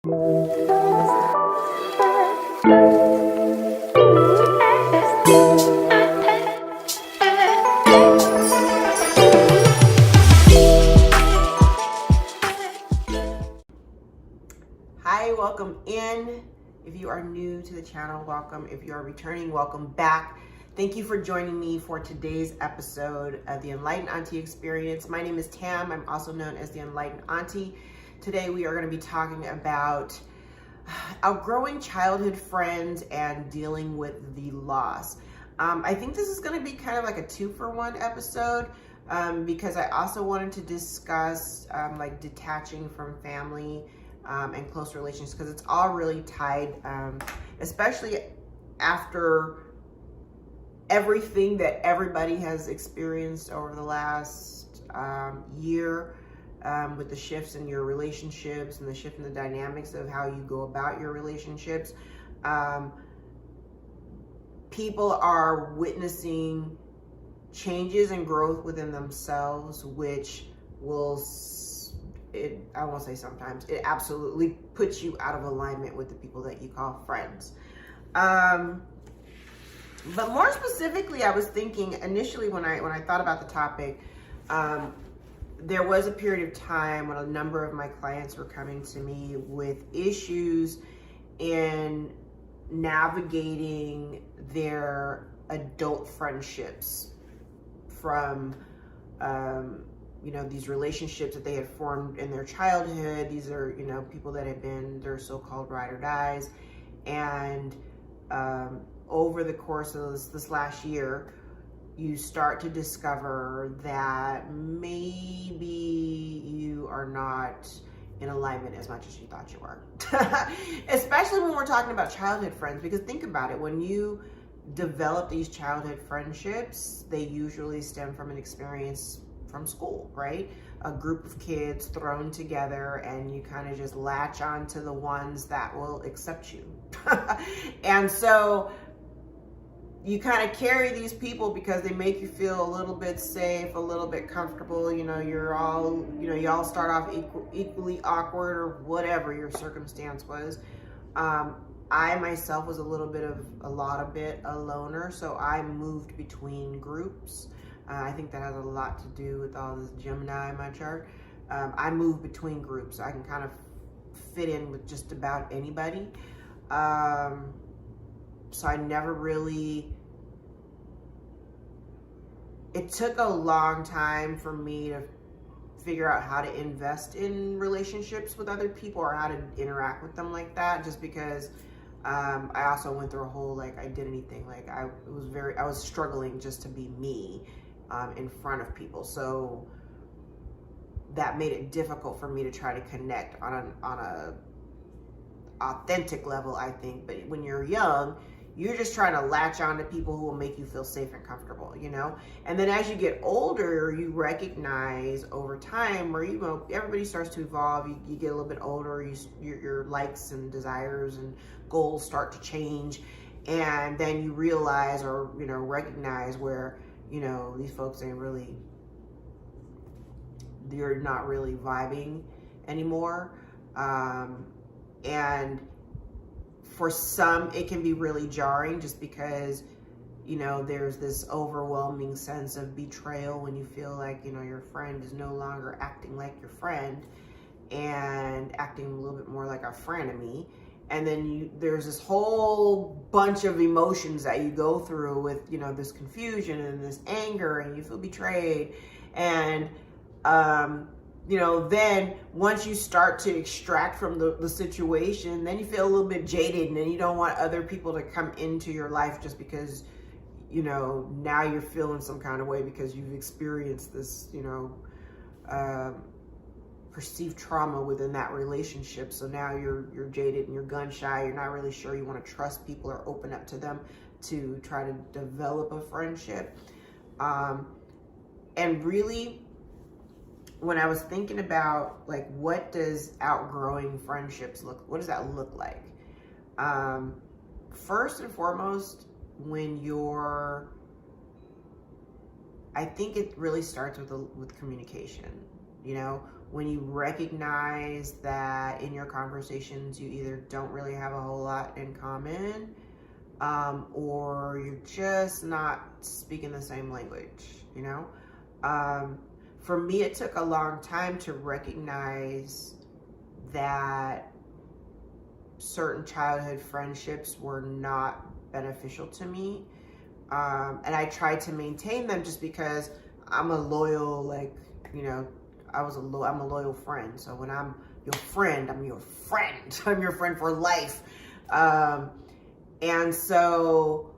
Hi, welcome in. If you are new to the channel, welcome. If you are returning, welcome back. Thank you for joining me for today's episode of the Enlightened Auntie Experience. My name is Tam. I'm also known as the Enlightened Auntie. Today we are going to be talking about outgrowing childhood friends and dealing with the loss. I think this is going to be kind of like a 2-for-1 episode because I also wanted to discuss like detaching from family and close relations, because it's all really tied, especially after everything that everybody has experienced over the last year, with the shifts in your relationships and the shift in the dynamics of how you go about your relationships. People are witnessing changes and growth within themselves, which will I won't say sometimes, it absolutely puts you out of alignment with the people that you call friends. But more specifically, I was thinking initially when I thought about the topic, there was a period of time when a number of my clients were coming to me with issues in navigating their adult friendships from these relationships that they had formed in their childhood. These are, people that have been their so-called ride or dies. And over the course of this last year, you start to discover that maybe you are not in alignment as much as you thought you were. Especially when we're talking about childhood friends, because think about it, when you develop these childhood friendships, they usually stem from an experience from school, right? A group of kids thrown together, and you kind of just latch on to the ones that will accept you. And so you kind of carry these people because they make you feel a little bit safe, a little bit comfortable. You all start off equally awkward, or whatever your circumstance was. I myself was a lot bit a loner, so I moved between groups. I think that has a lot to do with all this Gemini in my chart. I move between groups, so I can kind of fit in with just about anybody. So I never really, it took a long time for me to figure out how to invest in relationships with other people, or how to interact with them like that, just because I also went through a whole identity thing. I was struggling just to be me in front of people. So that made it difficult for me to try to connect on a authentic level, I think. But when you're young, you're just trying to latch on to people who will make you feel safe and comfortable, And then as you get older, you recognize over time where, everybody starts to evolve. You get a little bit older, your likes and desires and goals start to change. And then you realize, or, recognize where, these folks you're not really vibing anymore. And for some, it can be really jarring, just because, there's this overwhelming sense of betrayal when you feel like, your friend is no longer acting like your friend and acting a little bit more like a frenemy. And then there's this whole bunch of emotions that you go through with, this confusion and this anger, and you feel betrayed. And, then once you start to extract from the situation, then you feel a little bit jaded, and then you don't want other people to come into your life just because, now you're feeling some kind of way because you've experienced this, perceived trauma within that relationship. So now you're jaded and you're gun shy. You're not really sure you want to trust people or open up to them to try to develop a friendship. And really, when I was thinking about what does outgrowing friendships what does that look like? First and foremost, I think it really starts with communication. when you recognize that in your conversations you either don't really have a whole lot in common, or you're just not speaking the same language, you know? For me, it took a long time to recognize that certain childhood friendships were not beneficial to me. And I tried to maintain them just because I'm a loyal, like, you know, I'm a loyal friend. So when I'm your friend, I'm your friend. I'm your friend for life. And so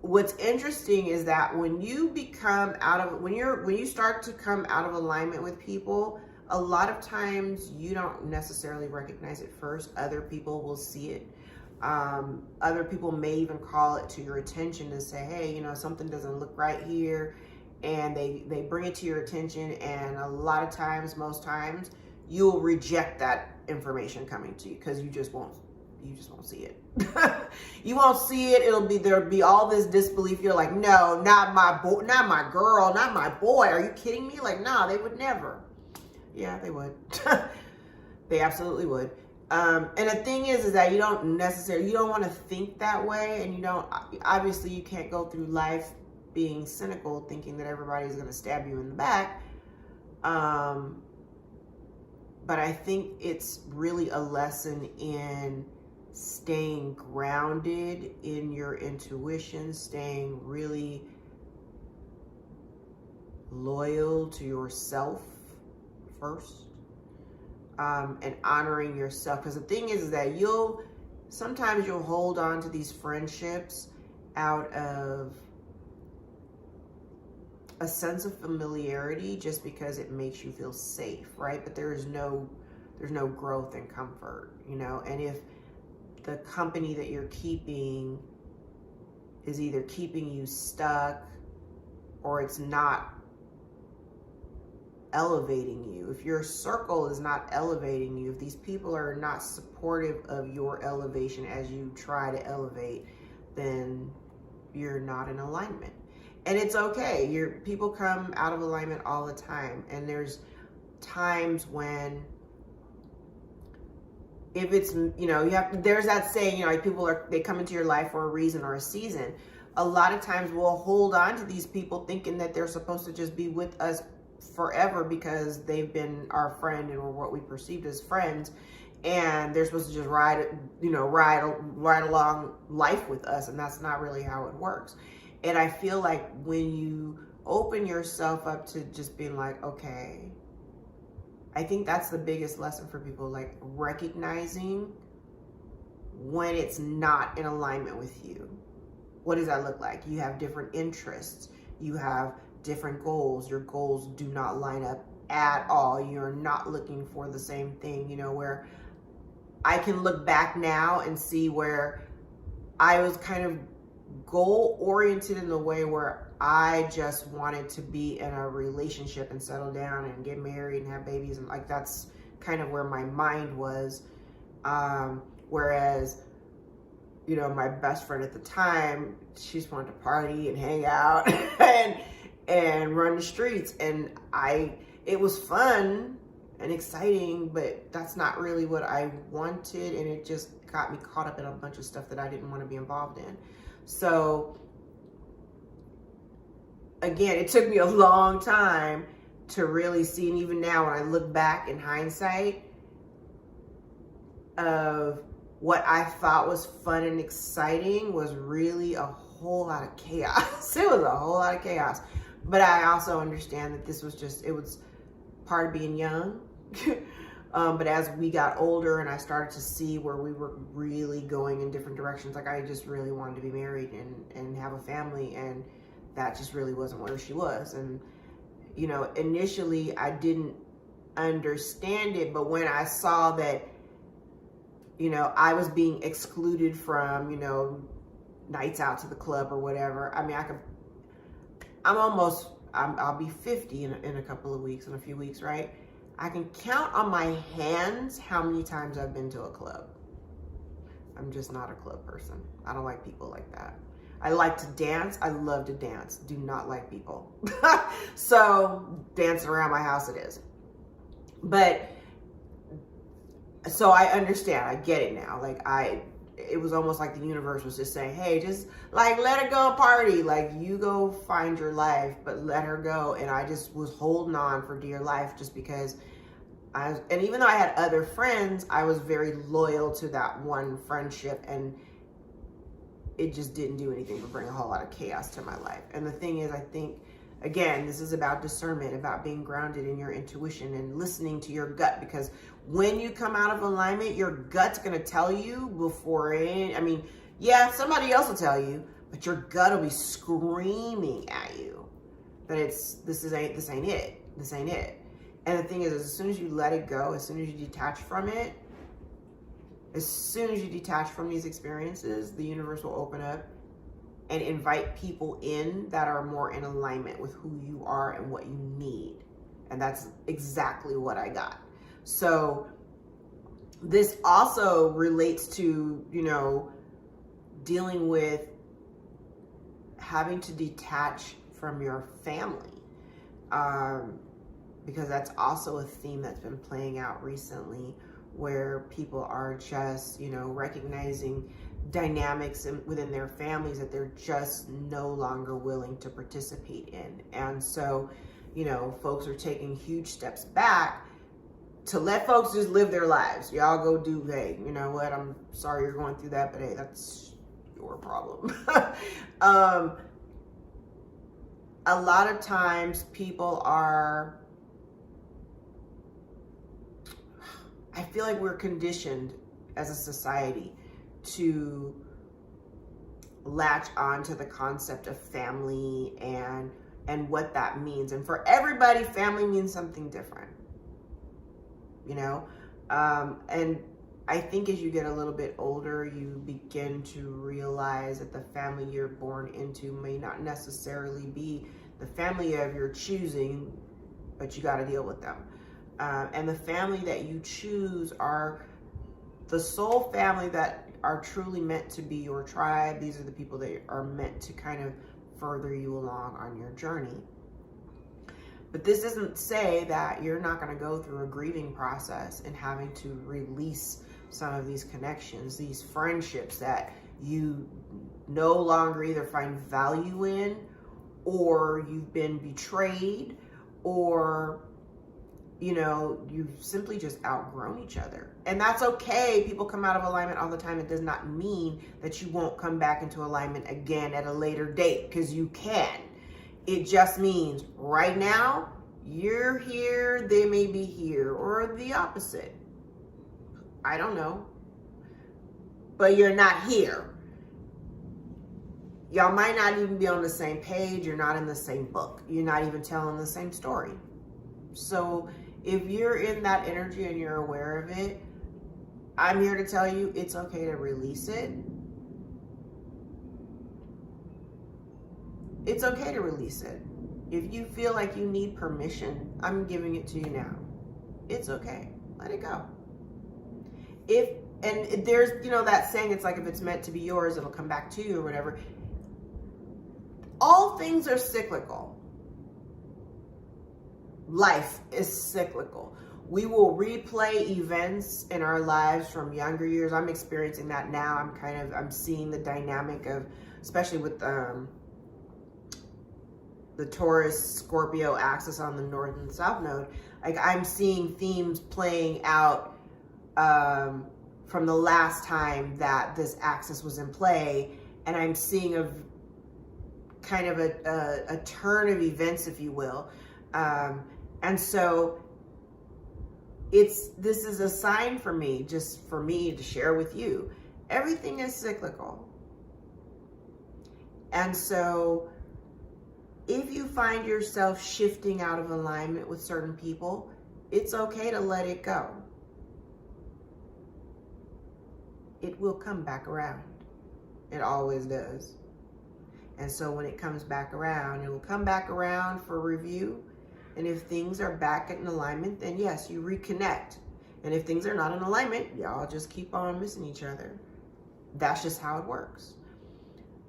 what's interesting is that when you when you start to come out of alignment with people, a lot of times you don't necessarily recognize it first. Other people will see it. Other people may even call it to your attention and say, hey, you know, something doesn't look right here. And they bring it to your attention. And a lot of times, most times, you'll reject that information coming to you because you just won't see it. You won't see it. There'll be all this disbelief. You're like, no, not my boy, not my girl, not my boy. Are you kidding me? Like, no, they would never. Yeah, they would. They absolutely would. And the thing is that you don't want to think that way. And obviously you can't go through life being cynical, thinking that everybody's going to stab you in the back. But I think it's really a lesson in staying grounded in your intuition, staying really loyal to yourself first, and honoring yourself. Because the thing is that sometimes you'll hold on to these friendships out of a sense of familiarity just because it makes you feel safe, right? But there's no growth and comfort, you know? And if the company that you're keeping is either keeping you stuck or it's not elevating you, if your circle is not elevating you, if these people are not supportive of your elevation as you try to elevate, then you're not in alignment. And it's okay. People come out of alignment all the time. And there's times when, if it's, you know, there's that saying, you know, they come into your life for a reason or a season. A lot of times we'll hold on to these people thinking that they're supposed to just be with us forever because they've been our friend and what we perceived as friends. And they're supposed to just ride along life with us. And that's not really how it works. And I feel like when you open yourself up to just being like, okay, I think that's the biggest lesson for people, like recognizing when it's not in alignment with you. What does that look like? You have different interests. You have different goals. Your goals do not line up at all. You're not looking for the same thing, you know, where I can look back now and see where I was kind of goal oriented in the way where I just wanted to be in a relationship and settle down and get married and have babies, and like that's kind of where my mind was. Whereas, you know, my best friend at the time, she just wanted to party and hang out and run the streets, and it was fun and exciting, but that's not really what I wanted, and it just got me caught up in a bunch of stuff that I didn't want to be involved in. So again, it took me a long time to really see, and even now when I look back in hindsight of what I thought was fun and exciting was really a whole lot of chaos. It was a whole lot of chaos. But I also understand that it was part of being young. But as we got older and I started to see where we were really going in different directions, like I just really wanted to be married and have a family, and that just really wasn't where she was. And, you know, initially I didn't understand it, but when I saw that, you know, I was being excluded from, you know, nights out to the club or whatever. I mean, I'll be 50 in a couple of weeks, in a few weeks, right? I can count on my hands how many times I've been to a club. I'm just not a club person. I don't like people like that. I like to dance. I love to dance. Do not like people. So dancing around my house it is. But so I understand, I get it now. Like it was almost like the universe was just saying, hey, just like let her go party. Like you go find your life, but let her go. And I just was holding on for dear life just because and even though I had other friends, I was very loyal to that one friendship, and it just didn't do anything but bring a whole lot of chaos to my life. And the thing is, I think, again, this is about discernment, about being grounded in your intuition and listening to your gut, because when you come out of alignment, your gut's going to tell you before yeah, somebody else will tell you, but your gut will be screaming at you that this ain't it. And the thing is, as soon as you let it go, as soon as you detach from it, as soon as you detach from these experiences, the universe will open up and invite people in that are more in alignment with who you are and what you need. And that's exactly what I got. So this also relates to, dealing with having to detach from your family. Because that's also a theme that's been playing out recently, where people are just, recognizing dynamics within their families that they're just no longer willing to participate in. And so, folks are taking huge steps back to let folks just live their lives. Y'all go do, hey, you know what? I'm sorry you're going through that, but hey, that's your problem. A lot of times people I feel like we're conditioned as a society to latch on to the concept of family and what that means. And for everybody, family means something different, and I think as you get a little bit older, you begin to realize that the family you're born into may not necessarily be the family of your choosing, but you got to deal with them. And the family that you choose are the soul family that are truly meant to be your tribe. These are the people that are meant to kind of further you along on your journey. But this doesn't say that you're not going to go through a grieving process and having to release some of these connections, these friendships that you no longer either find value in, or you've been betrayed, or you've simply just outgrown each other. And that's okay. People come out of alignment all the time. It does not mean that you won't come back into alignment again at a later date, because you can. It just means right now, you're here, they may be here, or the opposite. I don't know. But you're not here. Y'all might not even be on the same page. You're not in the same book. You're not even telling the same story. So if you're in that energy and you're aware of it, I'm here to tell you it's okay to release it. It's okay to release it. If you feel like you need permission, I'm giving it to you now. It's okay. Let it go. And there's, that saying, it's like if it's meant to be yours, it'll come back to you or whatever. All things are cyclical. Life is cyclical. We will replay events in our lives from younger years. I'm experiencing that now. I'm seeing the dynamic of, especially with the Taurus Scorpio axis on the North and South node. Like, I'm seeing themes playing out from the last time that this axis was in play, and I'm seeing a turn of events, if you will. And so this is a sign for me, just for me to share with you. Everything is cyclical. And so if you find yourself shifting out of alignment with certain people, it's okay to let it go. It will come back around. It always does. And so when it comes back around, it will come back around for review. And if things are back in alignment, then yes, you reconnect. And if things are not in alignment, y'all just keep on missing each other. That's just how it works.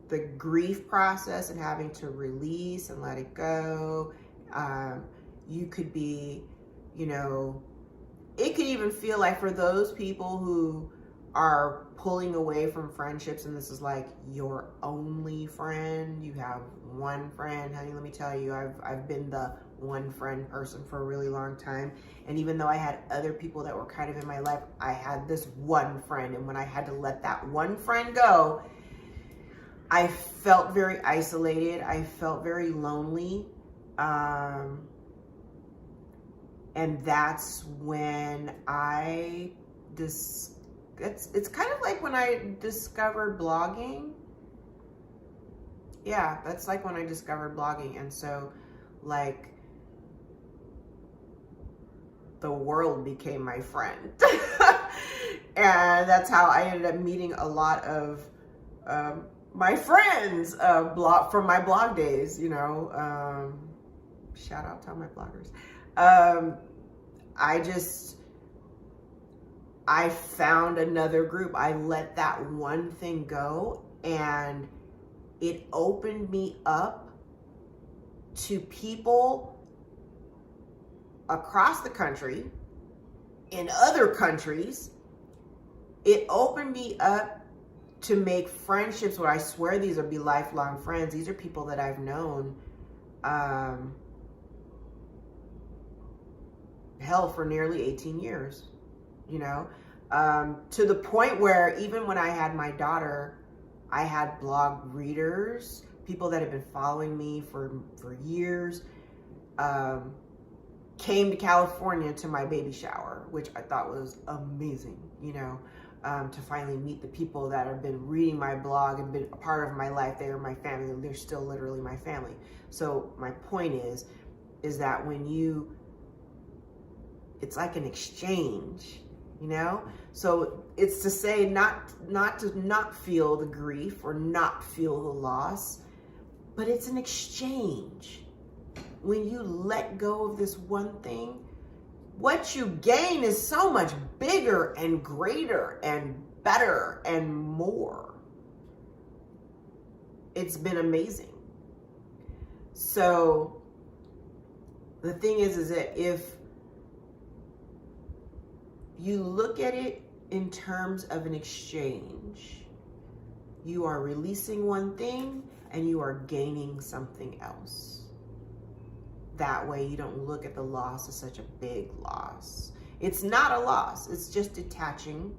The grief process and having to release and let it go. You could be, it could even feel like for those people who are pulling away from friendships, and this is like your only friend, you have one friend, honey, let me tell you, I've been the one friend person for a really long time. And even though I had other people that were kind of in my life, I had this one friend. And when I had to let that one friend go, I felt very isolated. I felt very lonely. And that's when it's kind of like when I discovered blogging. Yeah, that's like when I discovered blogging. And so like the world became my friend. And that's how I ended up meeting a lot of my friends from my blog days, you know. Shout out to all my bloggers. I found another group. I let that one thing go, and it opened me up to people across the country, in other countries. It opened me up to make friendships where I swear these will be lifelong friends. These are people that I've known, for nearly 18 years, you know, to the point where even when I had my daughter, I had blog readers, people that have been following me for years, came to California to my baby shower, which I thought was amazing, you know, to finally meet the people that have been reading my blog and been a part of my life. They are my family. They're still literally my family. So my point is that it's like an exchange, you know? So it's to say not to not feel the grief or not feel the loss, but it's an exchange. When you let go of this one thing, what you gain is so much bigger and greater and better and more. It's been amazing. So the thing is that if you look at it in terms of an exchange, you are releasing one thing and you are gaining something else. That way you don't look at the loss as such a big loss. It's not a loss. It's just detaching.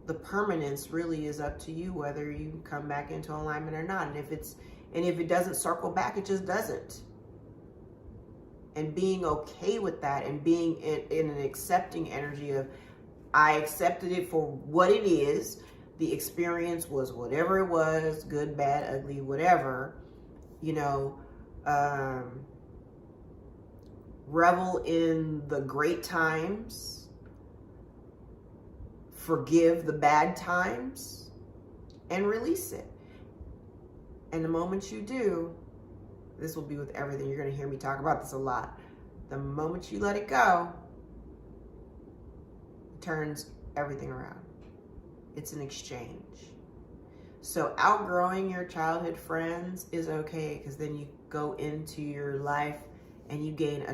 The permanence really is up to you, whether you come back into alignment or not. And if it doesn't circle back, it just doesn't. And being okay with that, and being in an accepting energy of, I accepted it for what it is. The experience was whatever it was, good, bad, ugly, whatever, you know. Revel in the great times, forgive the bad times, and release it. And the moment you do, this will be with everything. You're going to hear me talk about this a lot. The moment you let it go, it turns everything around. It's an exchange. So outgrowing your childhood friends is okay, because then you go into your life and you gain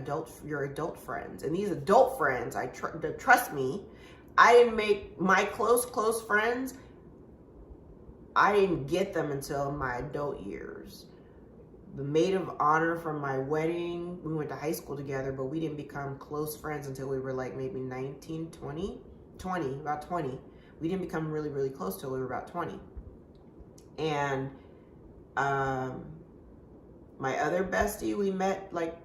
your adult friends. And these adult friends, trust me, I didn't make my close friends. I didn't get them until my adult years. The maid of honor from my wedding, we went to high school together, but we didn't become close friends until we were like maybe 19, 20, about 20. We didn't become really, really close till we were about 20. And my other bestie, we met like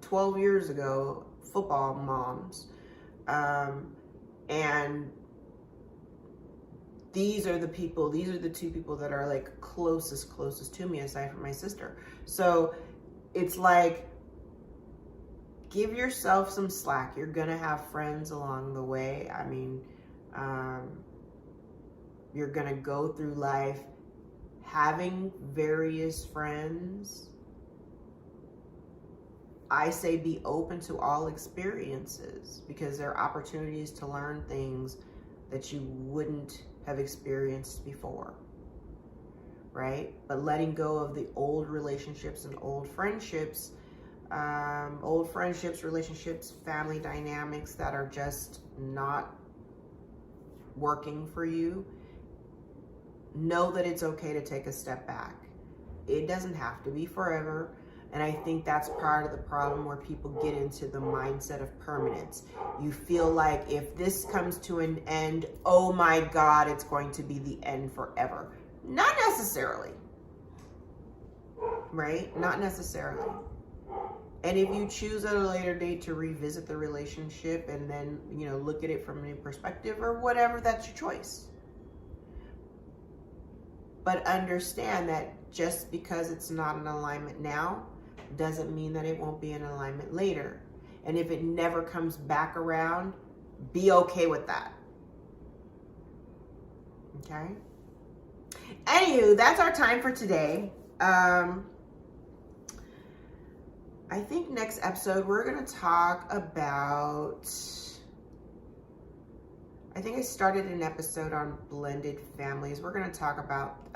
12 years ago, football moms. And these are the two people that are like closest to me, aside from my sister. So it's like, give yourself some slack. You're gonna have friends along the way. I mean, you're gonna go through life having various friends. I say be open to all experiences, because there are opportunities to learn things that you wouldn't have experienced before, right? But letting go of the old relationships and old friendships old friendships, relationships, family dynamics that are just not working for you, know that it's okay to take a step back. It doesn't have to be forever. And I think that's part of the problem where people get into the mindset of permanence. You feel like if this comes to an end, oh my God, it's going to be the end forever. Not necessarily. Right? Not necessarily. And if you choose at a later date to revisit the relationship and then, you know, look at it from a new perspective or whatever, that's your choice. But understand that just because it's not in alignment now doesn't mean that it won't be in alignment later. And if it never comes back around, be okay with that. Okay? Anywho, that's our time for today. I think next episode we're going to talk about, I think I started an episode on blended families. We're going to talk about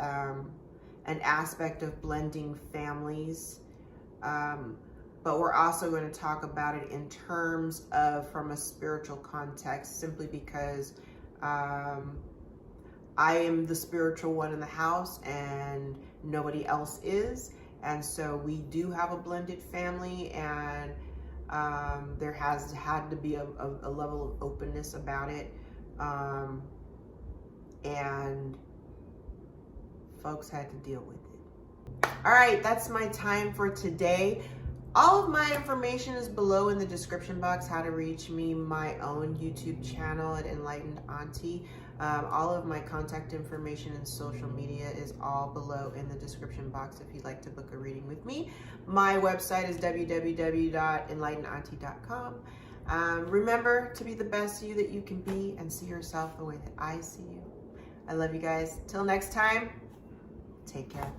an aspect of blending families, but we're also going to talk about it in terms of from a spiritual context, simply because I am the spiritual one in the house and nobody else is. And so we do have a blended family, and there has had to be a level of openness about it. And folks had to deal with it. All right, that's my time for today. All of my information is below in the description box. How to reach me, my own YouTube channel at Enlightened Auntie. All of my contact information and social media is all below in the description box if you'd like to book a reading with me. My website is www.enlightenedauntie.com. Remember to be the best you that you can be and see yourself the way that I see you. I love you guys. Till next time, take care.